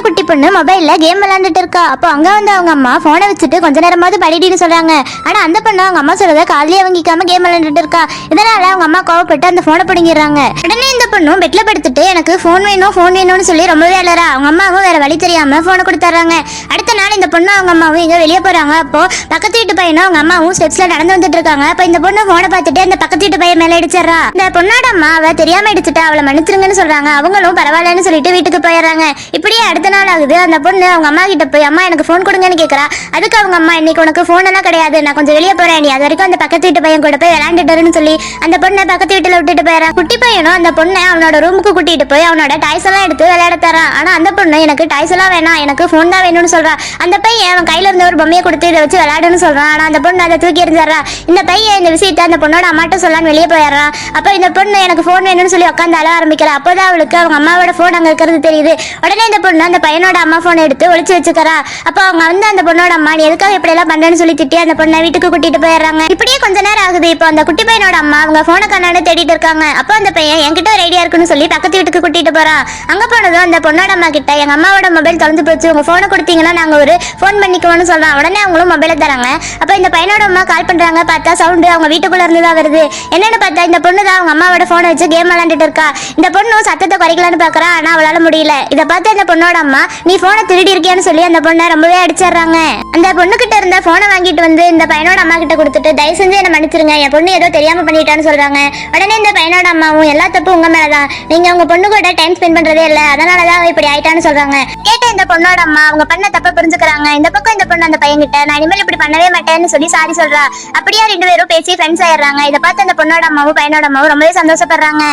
குட்டி பொண்ணு மொபைல்ல கேம் விளையாண்டுட்டு இருக்கா. அப்போ அங்க வந்து அவங்க அம்மா போனை வச்சுட்டு கொஞ்ச நேரமாவது படிடின்னு சொல்றாங்க. ஆனா அந்த பொண்ணு அவங்க அம்மா சொல்றத காலையே வாங்கிக்காம கேம் விளையாண்டுட்டு இருக்கா. இதனால அவங்க அம்மா கோவப்பட்டு அந்த போனை பிடிங்கிறாங்க. உடனே இந்த பொண்ணும் பெட்ல படுத்துட்டு எனக்கு போன் வேணும்னு சொல்லி ரொம்பவே அழறா. அவங்க அம்மாவும் வேற வழி தெரியாம போனை கொடுத்துறாங்க. அடுத்த நாள் இந்த பொண்ணு அவங்க அம்மாவும் எங்க வெளியே போறாங்க. அப்போ பக்கத்து வீட்டு பையனும் அவங்க அம்மாவும் ஸ்டெப்ஸ்ல நடந்து வந்துட்டு இருக்காங்க. அப்ப இந்த பொண்ணு போனை பார்த்துட்டு அந்த பக்கத்து வீட்டு பையன் மேல இடிச்சிடறா. இந்த பொண்ணோட அம்மா அவ தெரியாம இடிச்சுட்டா, அவளை மன்னிச்சிருங்கன்னு சொல்றாங்க. அவங்களும் பரவாயில்லன்னு சொல்லிட்டு வீட்டுக்கு போயிடுறாங்க. இப்படியே அடுத்த நாள் ஆகுது. அந்த பொண்ணு அவங்க அம்மா கிட்ட போய் அம்மா எனக்கு போன் கொடுங்கன்னு கேட்கறா. அதுக்கு அவங்க அம்மா இன்னைக்கு உனக்கு போன் எல்லாம் கிடையாது, நான் கொஞ்சம் வெளியே போறேன், நீ அது வரைக்கும் அந்த பக்கத்து வீட்டு பையன் கூட போய் விளையாண்டுட்டுன்னு சொல்லி அந்த பொண்ணை பக்கத்து வீட்டுல விட்டுட்டு போயிடறான். குட்டி பையனும் அந்த பொண்ணை அவனோட ரூமுக்கு கூட்டிட்டு போய் அவனோட டாய்ஸ் எல்லாம் எடுத்து விளையாட தரான். ஆனா அந்த பொண்ணு எனக்கு டாய்ஸ் எல்லாம் வேணாம், எனக்கு போன் தான் வேணும்னு சொல்றான். அந்த பையன் அவன் கையில இருந்த ஒரு பொம்மையை கொடுத்து இதை வச்சு விளையாடுன்னு சொல்றான். ஆனா அந்த பொண்ணு அதை தூக்கி எறிஞ்சிடறா. இந்த பையன் இந்த விஷயத்தை அந்த பொண்ணோட அம்மாட்ட சொல்லான்னு வெளியே போயிடுறான். அப்ப இந்த பொண்ணு எனக்கு போன் வேணும்னு சொல்லி உட்காந்து அழ ஆரம்பிக்கிறா. அப்போதான் அவளுக்கு அவங்க அம்மாவோட போன் அங்க இருக்கிறது தெரியுது. உடனே இந்த பொண்ணு அந்த பையனோட அம்மா போன் எடுத்து ஒளிச்சு வச்சுக்கிறா. அப்ப அவங்க வந்து அந்த பொண்ணோட அம்மா நீ எதுக்காக இப்படி எல்லாம் பண்றேன்னு சொல்லி திட்டி அந்த பொண்ணை வீட்டுக்கு கூட்டிட்டு போயிடுறாங்க. இப்படியே கொஞ்ச நேரம் ஆகுது. இப்போ அந்த குட்டி பையனோட அம்மா அவங்க போனை கண்ணாடி தேடிட்டு இருக்காங்க. அப்போ அந்த பையன் என்கிட்ட ஒரு ஐடியா இருக்குன்னு சொல்லி பக்கத்து வீட்டுக்கு கூட்டிட்டு போறான். அங்க போனதும் அந்த பொண்ணோட அம்மா கிட்ட எங்க அம்மாவோட மொபைல் தொலைஞ்சு போச்சு, உங்க போனை கொடுத்தீங்கன்னா நாங்க ஒரு போன் பண்ணிக்குவோம்னு சொல்றான். உடனே அவங்களும் மொபைலை தராங்க. அப்ப இந்த பையனோட அம்மா கால் பண்றாங்க. பார்த்தா சவுண்டு அவங்க வீட்டுக்குள்ள இருந்துதான் வருது. என்னன்னு பார்த்தா இந்த பொண்ணு தான் அவங்க அம்மாவோட போனை வச்சு கேம் விளையாண்டுட்டு இருக்கா. இந்த பொண்ணு சத்தத்தை குறைக்கலான்னு பாக்குறா. ஆனா அவளால முடியல. இதை பார்த்து அந்த பொண்ணோட அம்மா நீ போனை திருடி இருக்கியான்னு சொல்லி அந்த பொண்ணை ரொம்பவே அடிச்சிடுறாங்க. அந்த பொண்ணு கிட்ட இருந்த போனை வாங்கிட்டு வந்து இந்த பையனோட அம்மா கிட்ட கொடுத்துட்டு தயவு செஞ்சு என்ன மன்னிச்சிருங்க, என் பொண்ணு ஏதோ தெரியாம பண்ணிட்டான்னு சொல்றாங்க. உடனே இந்த பையனோட அம்மாவும் எல்லா தப்பும் உங்க மேலதான், நீங்க உங்க பொண்ணு கூட டைம் ஸ்பெண்ட் பண்றதே இல்ல, அதனாலதான் இப்படி ஆயிட்டான்னு சொல்றாங்க. கேட்ட இந்த பொண்ணோட அம்மா அவங்க பண்ண தப்ப புரிஞ்சுக்கிறாங்க. இந்த பக்கம் இந்த பொண்ணு அந்த பையன் கிட்ட நான் இனிமேல் இப்படி பண்ணவே மாட்டேன்னு சொல்லி சாரி சொல்றா. அப்படியே ரெண்டு பேரும் பேசி ஃப்ரெண்ட்ஸ் ஆயிடுறாங்க. இதை பார்த்து அந்த பொண்ணோட அம்மாவும் பையனோட அம்மாவும் ரொம்பவே சந்தோஷப்படுறாங்க.